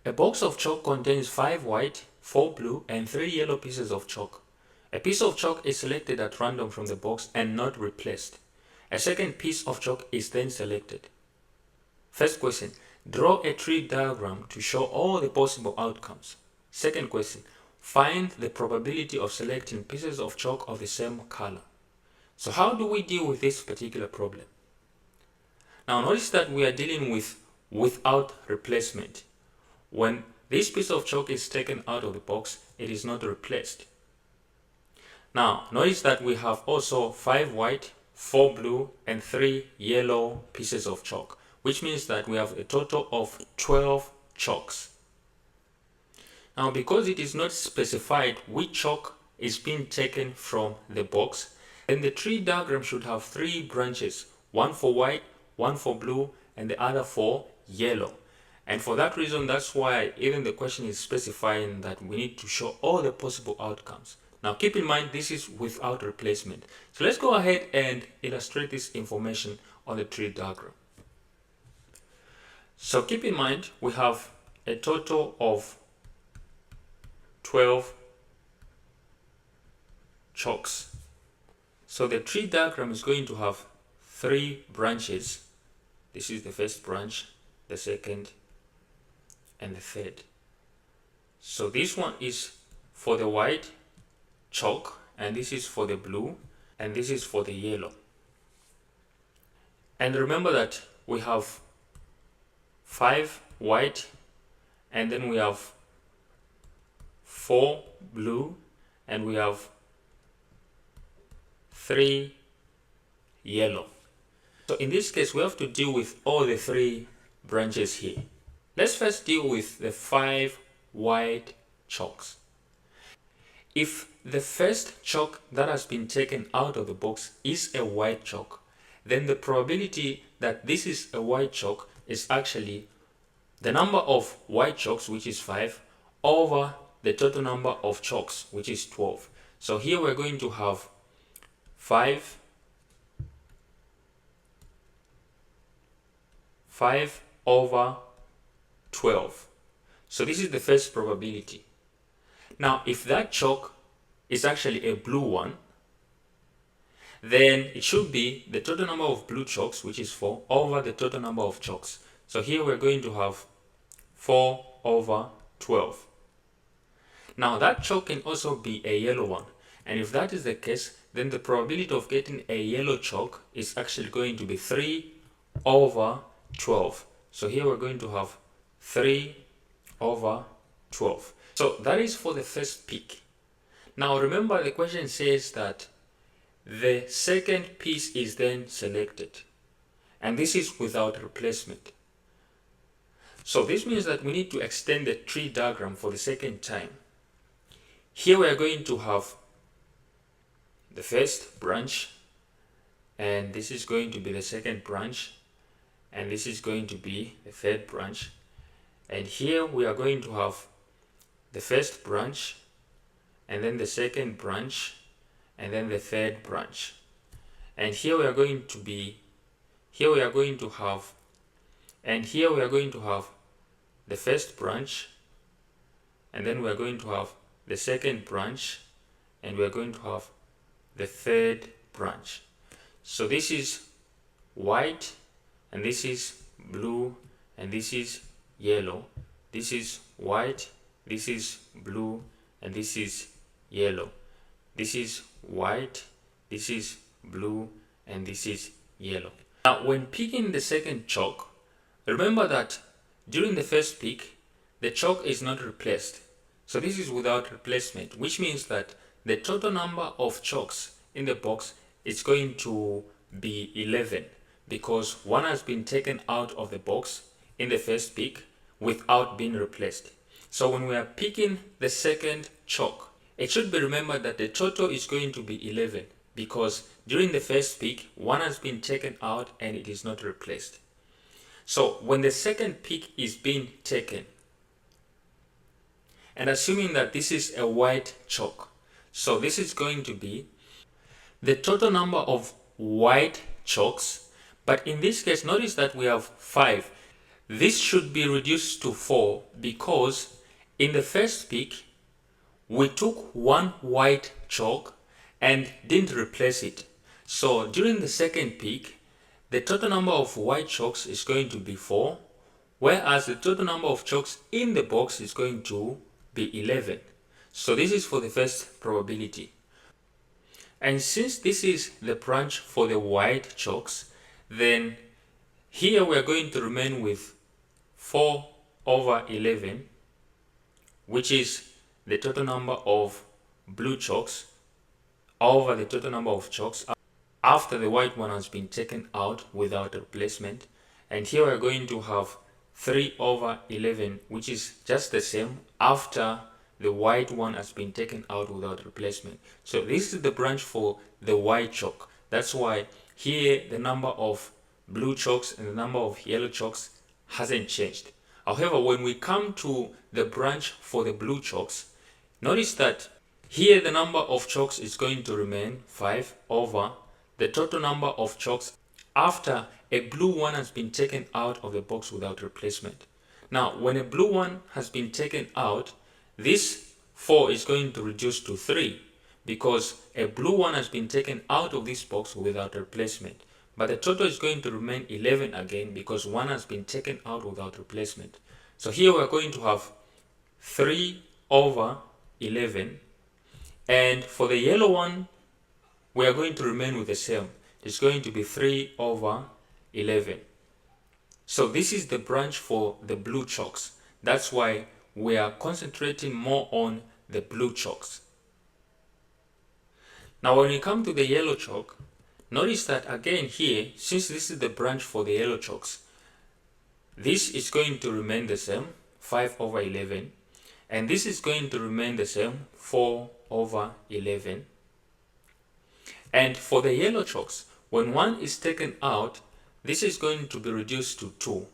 A box of chalk contains 5 white, 4 blue, and 3 yellow pieces of chalk. A piece of chalk is selected at random from the box and not replaced. A second piece of chalk is then selected. First question, draw a tree diagram to show all the possible outcomes. Second question, find the probability of selecting pieces of chalk of the same color. So how do we deal with this particular problem? Now notice that we are dealing with without replacement. When this piece of chalk is taken out of the box, it is not replaced. Now notice that we have also 5 white, 4 blue, and 3 yellow pieces of chalk, which means that we have a total of 12 chalks. Now because it is not specified which chalk is being taken from the box, then the tree diagram should have 3 branches, one for white, one for blue, and the other for yellow. And for that reason, that's why even the question is specifying that we need to show all the possible outcomes. Now keep in mind this is without replacement. So let's go ahead and illustrate this information on the tree diagram. So keep in mind we have a total of 12 chalks. So the tree diagram is going to have 3 branches. This is the first branch, the second, and the third. So this one is for the white chalk, and this is for the blue, and this is for the yellow. And remember that we have 5 white, and then we have 4 blue, and we have 3 yellow. So in this case, we have to deal with all the 3 branches here. Let's first deal with the 5 white chalks. If the first chalk that has been taken out of the box is a white chalk, then the probability that this is a white chalk is actually the number of white chalks, which is 5, over the total number of chalks, which is 12. So here we're going to have 5 over 12. So this is the first probability. Now if that chalk is actually a blue one, then it should be the total number of blue chalks, which is 4, over the total number of chalks. So here we're going to have 4 over 12. Now that chalk can also be a yellow one, and if that is the case, then the probability of getting a yellow chalk is actually going to be 3 over 12. So here we're going to have 3 over 12. So that is for the first pick. Now remember the question says that the second piece is then selected, and this is without replacement. So this means that we need to extend the tree diagram for the second time. Here we are going to have the first branch, and this is going to be the second branch, and this is going to be the third branch. And here we are going to have the first branch, and then the second branch, and then the third branch. And here we are going to have the first branch, and then we are going to have the second branch, and we are going to have the third branch. So this is white, and this is blue, and this is yellow. This is white, this is blue, and this is yellow. This is white, this is blue, and this is yellow. Now when picking the second chalk, remember that during the first pick, the chalk is not replaced. So this is without replacement, which means that the total number of chalks in the box is going to be 11, because one has been taken out of the box in the first pick without being replaced. So when we are picking the second chalk, it should be remembered that the total is going to be 11, because during the first pick, one has been taken out and it is not replaced. So when the second pick is being taken, and assuming that this is a white chalk, so this is going to be the total number of white chalks. But in this case, notice that we have 5. This should be reduced to 4 because in the first peak, we took one white chalk and didn't replace it. So during the second peak, the total number of white chalks is going to be 4, whereas the total number of chalks in the box is going to be 11. So this is for the first probability. And since this is the branch for the white chalks, then here we are going to remain with 4 over 11, which is the total number of blue chalks over the total number of chalks after the white one has been taken out without replacement. And here we are going to have 3 over 11, which is just the same after the white one has been taken out without replacement. So this is the branch for the white chalk. That's why here the number of blue chalks and the number of yellow chalks hasn't changed. However, when we come to the branch for the blue chalks, notice that here the number of chalks is going to remain 5 over the total number of chalks after a blue one has been taken out of the box without replacement. Now, when a blue one has been taken out, this 4 is going to reduce to 3 because a blue one has been taken out of this box without replacement. But the total is going to remain 11 again because 1 has been taken out without replacement. So here we are going to have 3 over 11. And for the yellow one, we are going to remain with the same. It's going to be 3 over 11. So this is the branch for the blue chalks. That's why we are concentrating more on the blue chalks. Now when you come to the yellow chalk, notice that again here, since this is the branch for the yellow chalks, this is going to remain the same, 5 over 11. And this is going to remain the same, 4 over 11. And for the yellow chalks, when 1 is taken out, this is going to be reduced to 2.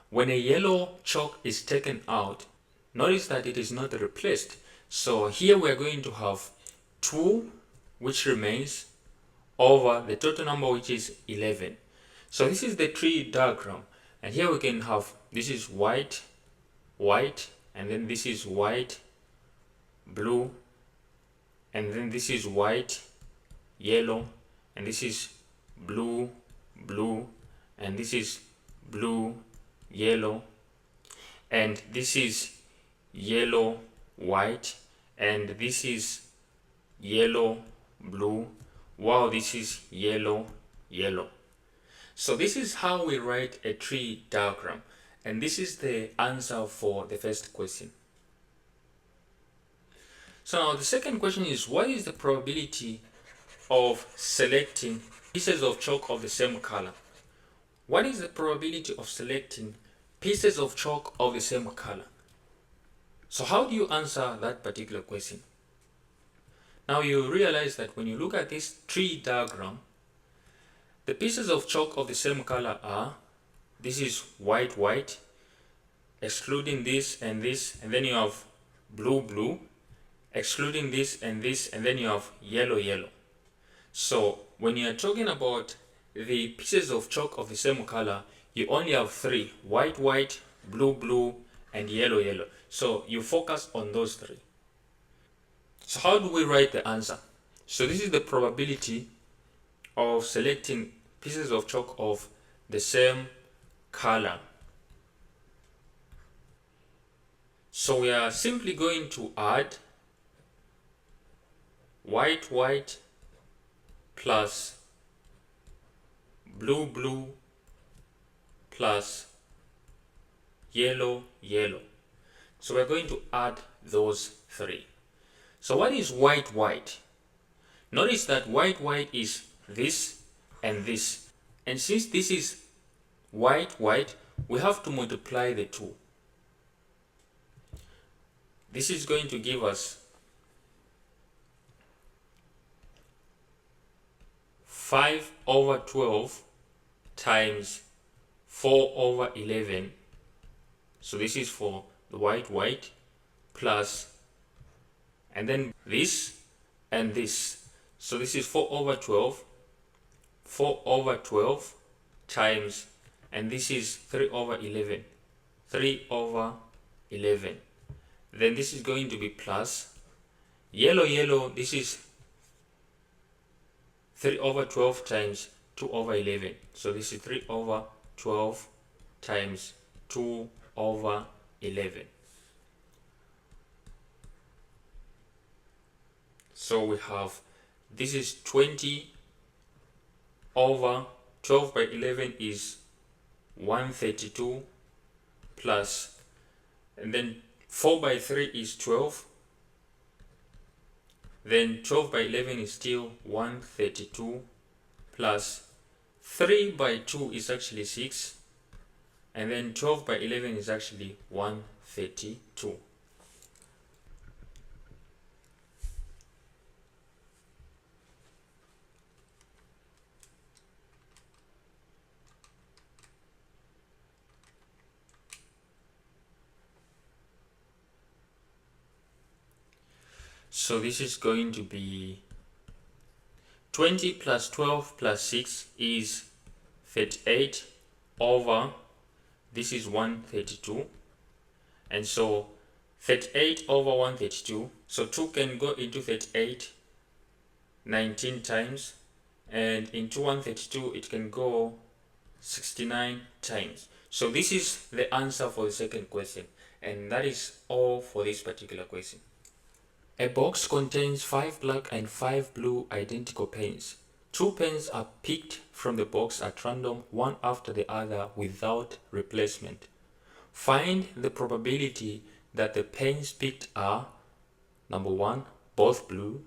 When a yellow chalk is taken out, notice that it is not replaced. So here we are going to have 2, which remains, over the total number, which is 11. So this is the tree diagram. And here we can have, this is white, white, and then this is white, blue, and then this is white, yellow, and this is blue, blue, and this is blue, yellow, and this is yellow, white, and this is yellow, blue, while this is yellow, yellow. So this is how we write a tree diagram, and this is the answer for the first question. So now the second question is, what is the probability of selecting pieces of chalk of the same color? What is the probability of selecting pieces of chalk of the same color? So how do you answer that particular question? Now you realize that when you look at this tree diagram, the pieces of chalk of the same color are, this is white, white, excluding this, and then you have blue, blue, excluding this, and then you have yellow, yellow. So when you are talking about the pieces of chalk of the same color, you only have 3, white, white, blue, blue, and yellow, yellow. So you focus on those 3. So how do we write the answer? So this is the probability of selecting pieces of chalk of the same color. So we are simply going to add white, white plus blue, blue plus yellow, yellow. So we're going to add those 3. So what is white, white? Notice that white, white is this and this. And since this is white, white, we have to multiply the 2. This is going to give us 5 over 12 times 4 over 11. So this is for the white, white, plus, and then this and this. So this is 4 over 12, 4 over 12 times, and this is 3 over 11. 3 over 11. Then this is going to be plus yellow, this is 3 over 12 times 2 over 11. So this is 3 over 12 times 2 over 11. So we have, this is 20 over 12 by 11 is 132 plus, and then 4 by 3 is 12. Then 12 by 11 is still 132 plus 3 by 2 is actually 6. And then 12 by 11 is actually 132. So this is going to be 20 plus 12 plus 6 is 38 over, this is 132. And so 38 over 132, so 2 can go into 38 19 times, and into 132 it can go 69 times. So this is the answer for the second question, and that is all for this particular question. A box contains 5 black and 5 blue identical pens. 2 pens are picked from the box at random, one after the other without replacement. Find the probability that the pens picked are, number 1, both blue,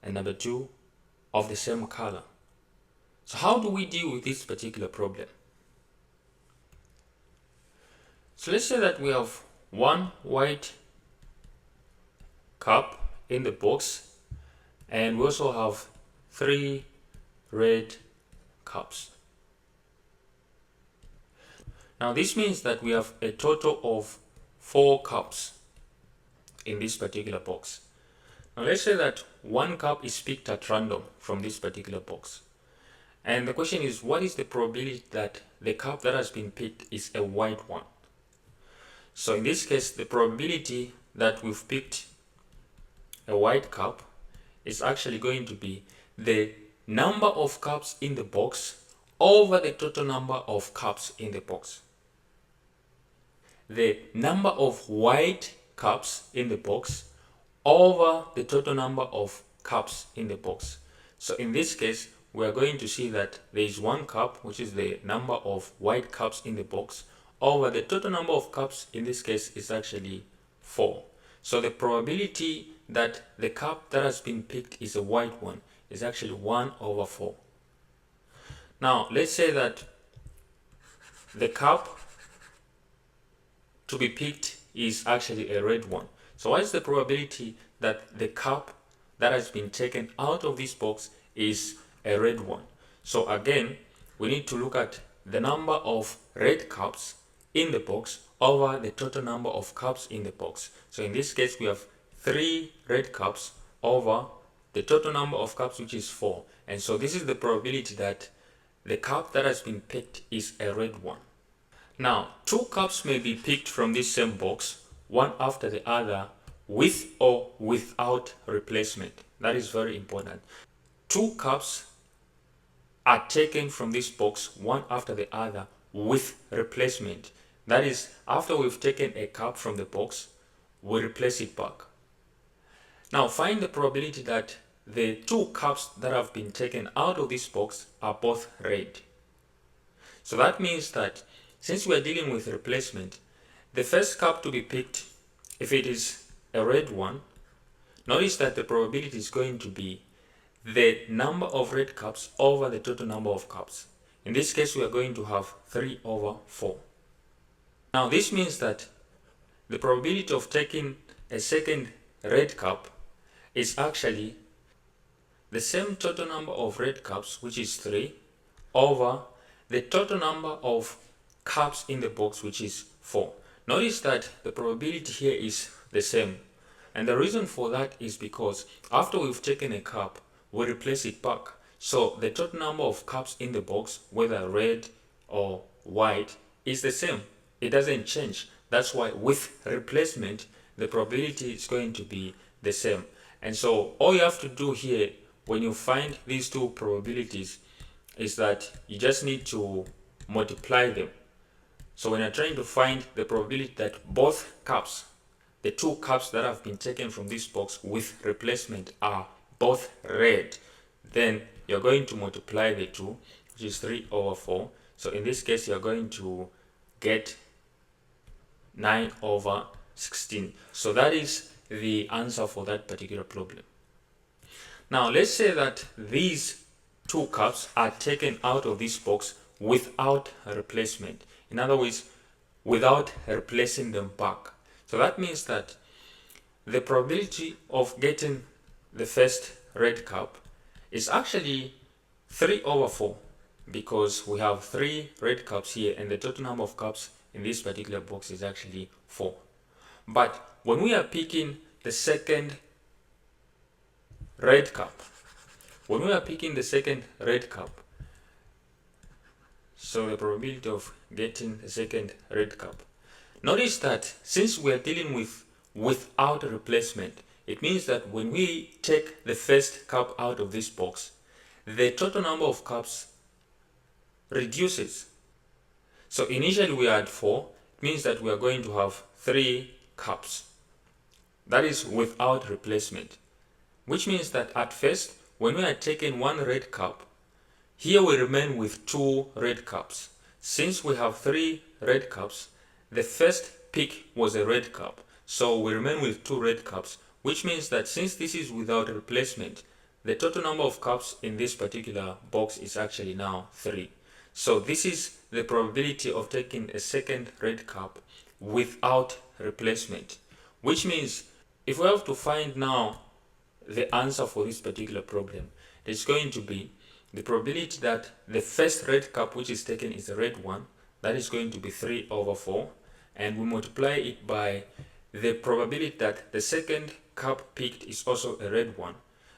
and number 2, of the same color. So how do we deal with this particular problem? So let's say that we have 1 white cup in the box, and we also have 3 red cups. Now this means that we have a total of 4 cups in this particular box. Now let's say that 1 cup is picked at random from this particular box. And the question is, what is the probability that the cup that has been picked is a white one? So in this case, the probability that we've picked a white cup is actually going to be the number of cups in the box over the total number of cups in the box. The number of white cups in the box over the total number of cups in the box. So in this case, we are going to see that there is 1 cup, which is the number of white cups in the box, over the total number of cups in this case is actually 4. So the probability that the cup that has been picked is a white one is actually 1 over 4. Now let's say that the cup to be picked is actually a red one. So what is the probability that the cup that has been taken out of this box is a red one? So again, we need to look at the number of red cups in the box over the total number of cups in the box. So in this case, we have 3 red cups over the total number of cups, which is 4. And so this is the probability that the cup that has been picked is a red one. Now, 2 cups may be picked from this same box, one after the other, with or without replacement. That is very important. 2 cups are taken from this box, one after the other, with replacement. That is, after we've taken a cup from the box, we replace it back. Now, find the probability that the 2 cups that have been taken out of this box are both red. So that means that since we are dealing with replacement, the first cup to be picked, if it is a red one, notice that the probability is going to be the number of red cups over the total number of cups. In this case, we are going to have 3 over 4. Now this means that the probability of taking a second red cup is actually the same total number of red cups, which is 3, over the total number of cups in the box, which is 4. Notice that the probability here is the same, and the reason for that is because after we've taken a cup, we replace it back. So the total number of cups in the box, whether red or white, is the same. it doesn't change. That's why with replacement, the probability is going to be the same. And so all you have to do here when you find these two probabilities is that you just need to multiply them. So when you're trying to find the probability that both cups, the two cups that have been taken from this box with replacement, are both red, then you're going to multiply the two, which is 3/4. So in this case, you're going to get 9/16. So that is the answer for that particular problem. Now let's say that these two cups are taken out of this box without a replacement. In other words, without replacing them back. So that means that the probability of getting the first red cup is actually 3/4, because we have 3 red cups here and the total number of cups in this particular box is actually 4. But when we are picking the second red cup, so the probability of getting the second red cup, notice that since we are dealing with without a replacement, it means that when we take the first cup out of this box, the total number of cups reduces. So initially we had 4, it means that we are going to have 3 cups. That is without replacement, which means that at first, when we are taking 1 red cup, here we remain with 2 red cups. Since we have 3 red cups, the first pick was a red cup, so we remain with 2 red cups, which means that since this is without replacement, the total number of cups in this particular box is actually now 3. So this is the probability of taking a second red cup without replacement, which means if we have to find now the answer for this particular problem, it's going to be the probability that the first red cup which is taken is a red one. That is going to be 3/4, and we multiply it by the probability that the second cup picked is also a red one,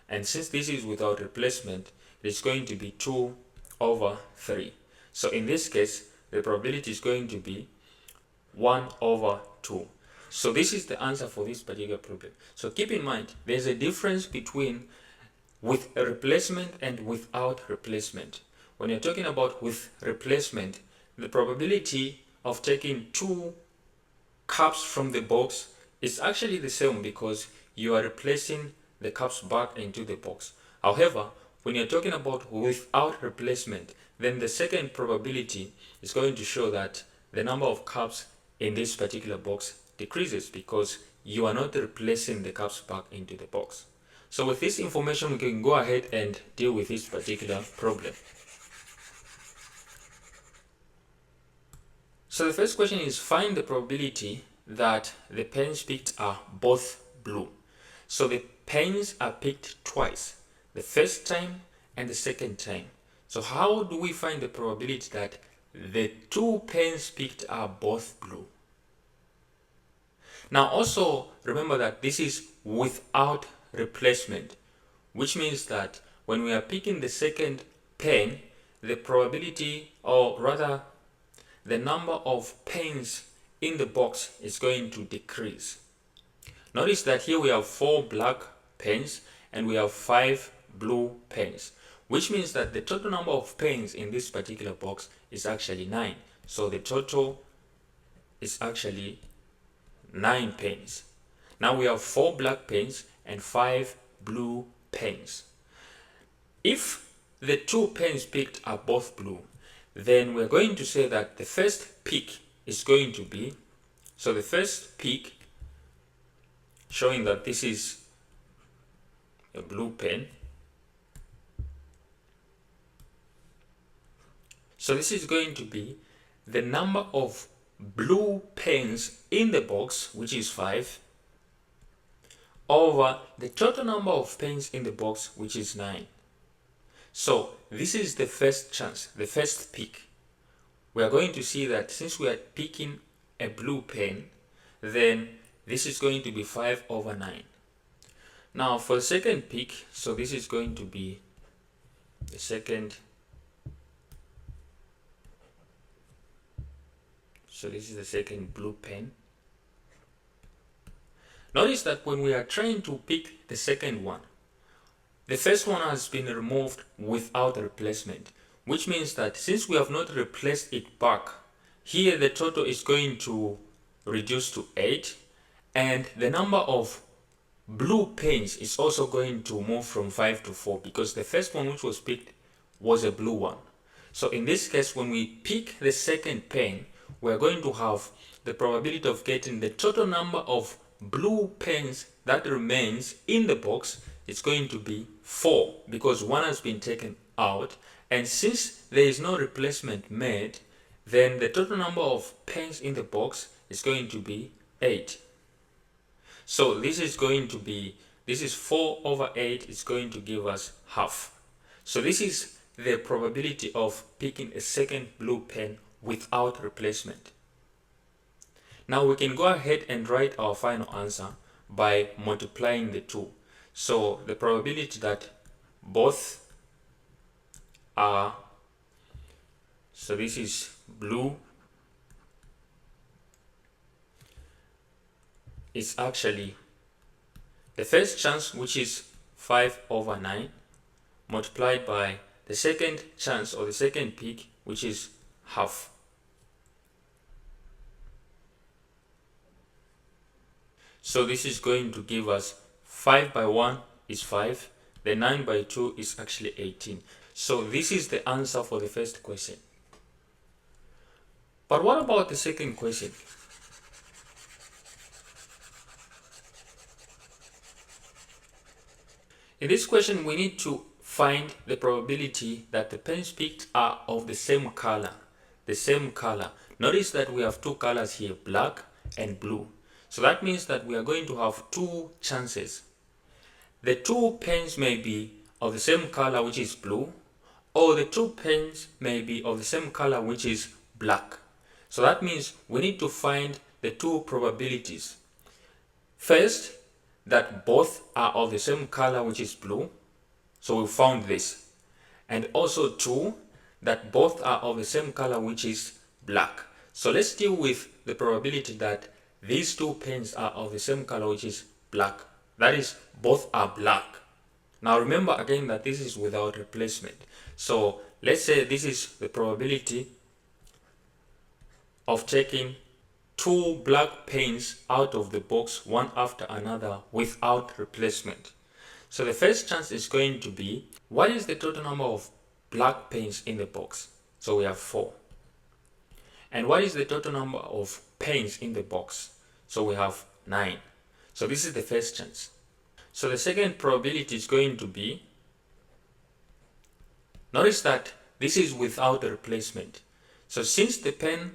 and since this is without replacement, it's going to be 2/3. So in this case, the probability is going to be 1/2. So this is the answer for this particular problem. So keep in mind, there's a difference between with a replacement and without replacement. When you're talking about with replacement, the probability of taking 2 cups from the box is actually the same because you are replacing the cups back into the box. However, when you're talking about without replacement, then the second probability is going to show that the number of cups in this particular box decreases because you are not replacing the cups back into the box. So with this information, we can go ahead and deal with this particular problem. So the first question is, find the probability that the pens picked are both blue. So the pens are picked twice, the first time and the second time. So how do we find the probability that the 2 pens picked are both blue? Now also remember that this is without replacement, which means that when we are picking the second pen, the probability, or rather the number of pens in the box, is going to decrease. Notice that here we have 4 black pens and we have 5 blue pens, which means that the total number of pens in this particular box is actually 9. So the total is actually 9 pens. Now we have 4 black pens and 5 blue pens. If the 2 pens picked are both blue, then we're going to say that the first pick is going to be, so the first pick, showing that this is a blue pen, so this is going to be the number of blue pens in the box, which is 5, over the total number of pens in the box, which is 9. So this is the first chance, the first pick. We are going to see that since we are picking a blue pen, then this is going to be 5/9. Now for the second pick, so this is going to be the second, So this is the second blue pen. Notice that when we are trying to pick the second one, the first one has been removed without replacement, which means that since we have not replaced it back, here the total is going to reduce to 8, and the number of blue pens is also going to move from 5 to 4 because the first one which was picked was a blue one. So in this case, when we pick the second pen, we're going to have the probability of getting the total number of blue pens that remains in the box is going to be 4 because one has been taken out, and since there is no replacement made, then the total number of pens in the box is going to be 8. So this is 4 over 8 is going to give us half. So this is the probability of picking a second blue pen without replacement. Now we can go ahead and write our final answer by multiplying the two. So the probability that both are, so this is blue, is actually the first chance, which is 5 over 9, multiplied by the second chance or the second pick, which is half. So this is going to give us 5 by 1 is 5, the 9 by 2 is actually 18. So this is the answer for the first question. But what about the second question? In this question, we need to find the probability that the pens picked are of the same color. Notice that we have two colors here, black and blue. So that means that we are going to have two chances. The two pens may be of the same color, which is blue, or the two pens may be of the same color, which is black. So that means we need to find the two probabilities. First, that both are of the same color, which is blue. So we found this. And also two, that both are of the same color, which is black. So let's deal with the probability that these two pens are of the same color, which is black. That is, both are black. Now remember again that this is without replacement. So let's say this is the probability of taking two black pens out of the box one after another without replacement. So the first chance is going to be, what is the total number of black pens in the box? So we have 4. And what is the total number of pens in the box? So we have 9. So this is the first chance. So the second probability is going to be, notice that this is without a replacement. So since the pen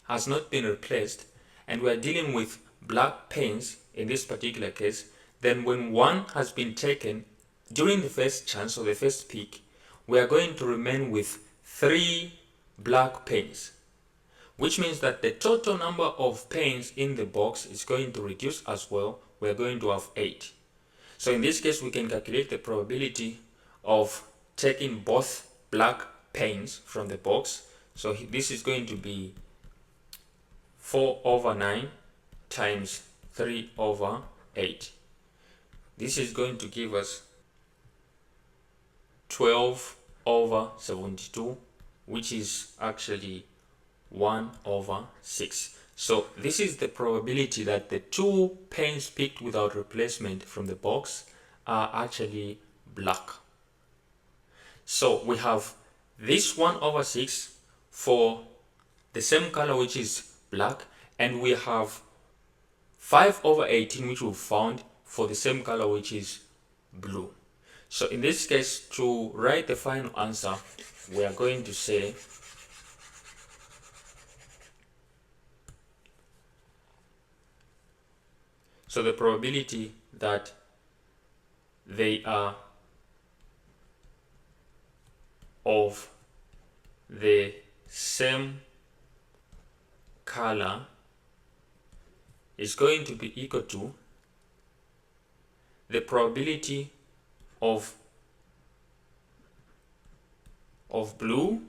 has not been replaced and we are dealing with black pens in this particular case, then when one has been taken during the first chance or the first pick, we are going to remain with 3 black pens, which means that the total number of pens in the box is going to reduce as well. We are going to have 8. So in this case, we can calculate the probability of taking both black pens from the box. So this is going to be 4 over 9 times 3 over 8. This is going to give us 12 over 72, which is actually 1 over 6. So this is the probability that the two pens picked without replacement from the box are actually black. So we have this 1 over 6 for the same color, which is black, and we have 5 over 18, which we found for the same color, which is blue. So in this case, to write the final answer, we are going to say so the probability that they are of the same color is going to be equal to the probability of blue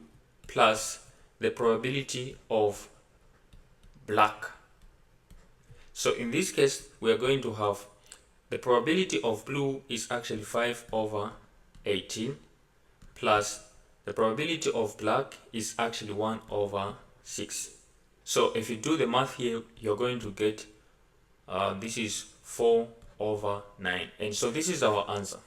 plus the probability of black. So in this case, we are going to have the probability of blue is actually 5 over 18 plus the probability of black is actually 1 over 6. So if you do the math here, you're going to get this is 4 over 9. And so this is our answer.